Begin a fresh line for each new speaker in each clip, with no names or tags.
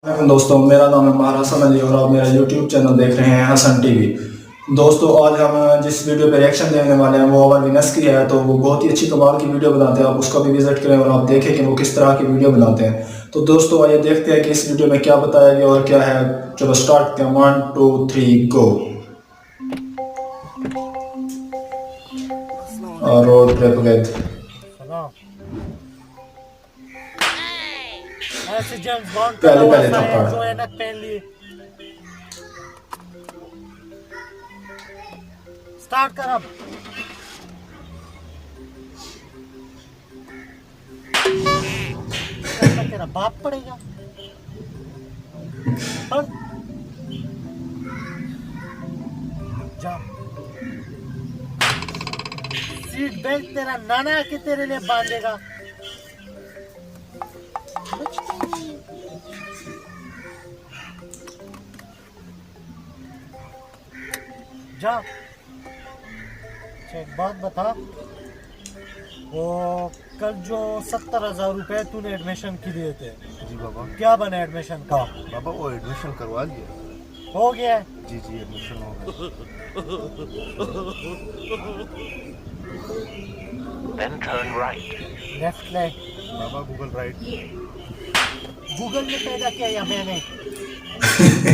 वालेकुम दोस्तों, मेरा नाम है मार हसन अली और आप मेरा यूट्यूब चैनल देख रहे हैं हसन टीवी। दोस्तों, आज हम जिस वीडियो पे रिएक्शन देने वाले हैं वो अवर विनस की है। तो वो बहुत ही अच्छी कमाल की वीडियो बनाते हैं, आप उसका भी विजिट करें और आप देखें कि वो किस तरह की वीडियो बनाते हैं। तो दोस्तों, आइए देखते हैं कि इस वीडियो में क्या बताया गया और क्या है। चलो स्टार्ट करते हैं। 1 2 3 गो। रोड ट्रिप गए।
ऐसे जेम्स बॉन्ड का
पहले पहले
लवासा है
थप्पड़।
जो ऐनक पहन ली। स्टार्ट कर अब। तेरा बाप पड़ेगा। पढ़। जा। सीट बेल्ट तेरा नाना के तेरे लिए बांधेगा। जा। एक बात बता, वो कल जो 70,000 रुपए तूने एडमिशन के लिए थे,
जी बाबा।
क्या बना एडमिशन का?
बाबा वो एडमिशन करवा लिया।
हो गया है?
जी जी एडमिशन हो गया।
Then turn right.
लेफ्ट ले।
बाबा गूगल राइट।
गूगल ने पैदा किया या मैंने?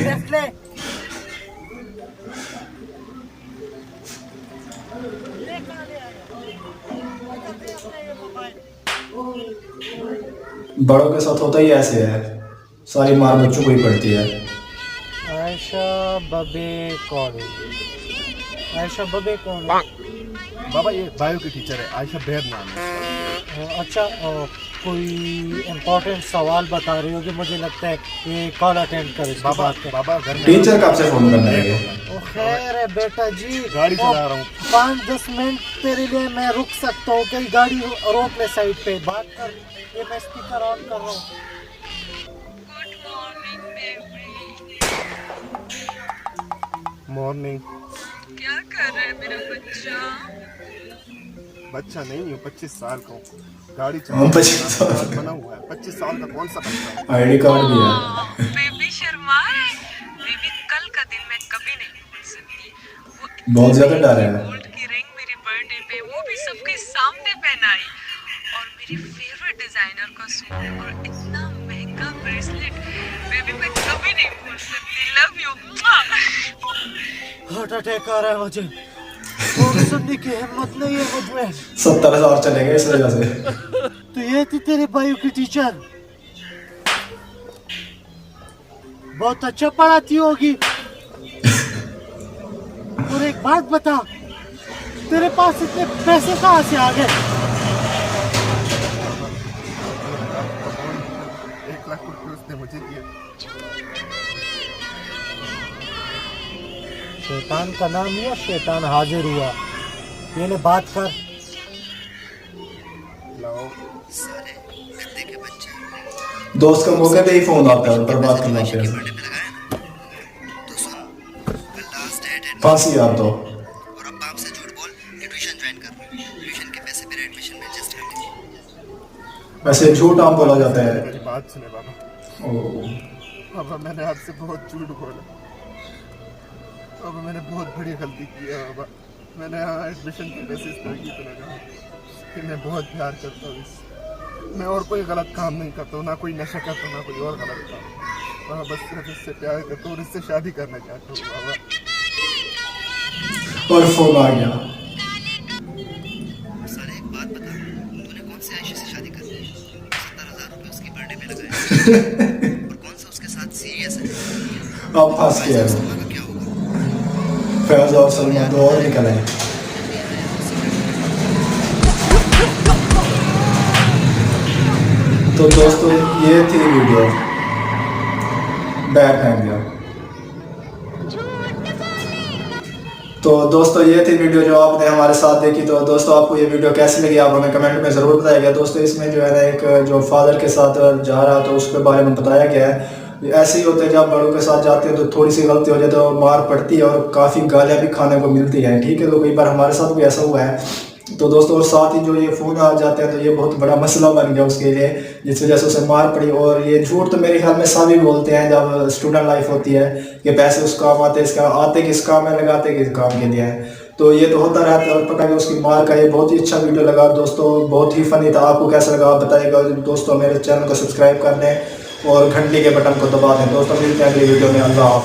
लेफ्ट ले। ले कहाँ ले आया? इधर दे अपना ये मोबाइल।
बड़ों के साथ होता ही ऐसे है, सारी मार बच्चों को ही पड़ती है।
आयशा बबे कौन? आयशा बबे कौन है?
बाबा ये बायो की टीचर है, आयशा बेर नाम है।
अच्छा, कोई इम्पोर्टेंट सवाल बता रही होगी, मुझे लगता है ये कॉल अटेंड करे।
बाबा बाबा घर में
टीचर कब से फोन करना है?
ओ खैर है बेटा जी,
गाड़ी चला रहा हूँ।
5-10 मिनट तेरे लिए मैं रुक सकता हूँ। कहीं गाड़ी रोक ले, साइड पे बात कर। ये मैं स्पीकर ऑन कर रहा हूँ।
मॉर्निंग।
क्या कर रहा है मेरा बच्चा?
बच्चा नहीं हूँ, 25 साल का हूँ। गाड़ी
हाँ, 25 साल
कार्ड बना हुआ है। 25 साल का कौन सा बच्चा है?
आईडी कार्ड भी है।
बेबी शर्मा है। बेबी कल का दिन मैं कभी नहीं भूल सकती। वो
बहुत ज्यादा डर है।
गोल्ड की रिंग मेरे बर्थडे पे, वो भी सबके सामने पहनाई, और मेरी फेवरेट डिजाइनर का सूट और इतना महंगा ब्रेसलेट। बेबी मैं कभी नहीं भूल सकती। Love you.
हार्ट अटैक आ रहा है मुझे। और सुनने की हिम्मत नहीं है मुझ में।
70,000 चले गए इस वजह से।
तो ये थी तेरे बायो की टीचर, बहुत अच्छा पढ़ाती होगी। और एक बात बता, तेरे पास इतने पैसे कहाँ से आ गए?
1 लाख रुपये उसने मुझे दिए।
शैतान का नाम लिया, शैतान हाजिर हुआ। ये ले बात कर।
लाओ।
दोस्त का मौके पे ही फोन आता है, पर बात करना फिर फांसी आप तो।
और अब बाप से झूठ बोल कि ट्यूशन ज्वाइन कर। ट्यूशन के पैसे मेरे एडमिशन में एडजस्ट कर दीजिए।
वैसे झूठ आम बोला जाता है।
मेरी बात सुने बाबा।
ओ,
बाबा मैंने आपसे बहुत झूठ बोला। बाबा मैंने बहुत बड़ी गलती की है। बाबा मैंने यहाँ एडमिशन के पैसे इस लड़की को लगा कि मैं बहुत प्यार करता हूँ इससे। मैं और कोई गलत काम नहीं करता हूँ, ना कोई नशा करता हूँ, ना कोई और गलत काम। बाबा बस सिर्फ इससे प्यार करता हूँ और इससे शादी करना चाहता हूँ बाबा।
और फोन आ गया।
साले एक बात बता, तूने कौन से आयशा से शादी कर ली? 70,000 रुपये उसकी बर्थडे पे लगाए और कौन सा उसके साथ सीरियस है?
अब फंस गया।
सलमा का क्या होगा?
फैज और सलमान दो और निकल आए। तो दोस्तों, ये थी वीडियो। बैक आ गया। तो दोस्तों, ये थी वीडियो जो आपने हमारे साथ देखी। तो दोस्तों, आपको ये वीडियो कैसी लगी आप हमें कमेंट में ज़रूर बताइएगा। दोस्तों, इसमें जो है ना एक जो फादर के साथ जा रहा तो उसके बारे में बताया गया है। ऐसे ही होते हैं, जब बड़ों के साथ जाते हैं तो थोड़ी सी गलती हो जाए तो मार पड़ती है और काफ़ी गालियाँ भी खाने को मिलती हैं। ठीक है, तो कई बार हमारे साथ भी ऐसा हुआ है। तो दोस्तों और साथ ही जो ये फ़ोन आ जाते हैं तो ये बहुत बड़ा मसला बन गया उसके लिए, जिस वजह से उसे मार पड़ी। और ये झूठ तो मेरे ख्याल में सभी बोलते हैं जब स्टूडेंट लाइफ होती है कि पैसे उस काम आते हैं, इसका आते किस काम में लगाते किस काम के लिए हैं। तो ये तो होता रहता है। और पता है उसकी मार का ये बहुत ही अच्छा वीडियो लगा दोस्तों, बहुत ही फनी था। आपको कैसा लगा आप बताइएगा दोस्तों। मेरे चैनल को सब्सक्राइब कर लें और घंटी के बटन को दबा दें दोस्तों। मिलते हैं अगली वीडियो में। अल्लाह हाफ़िज़।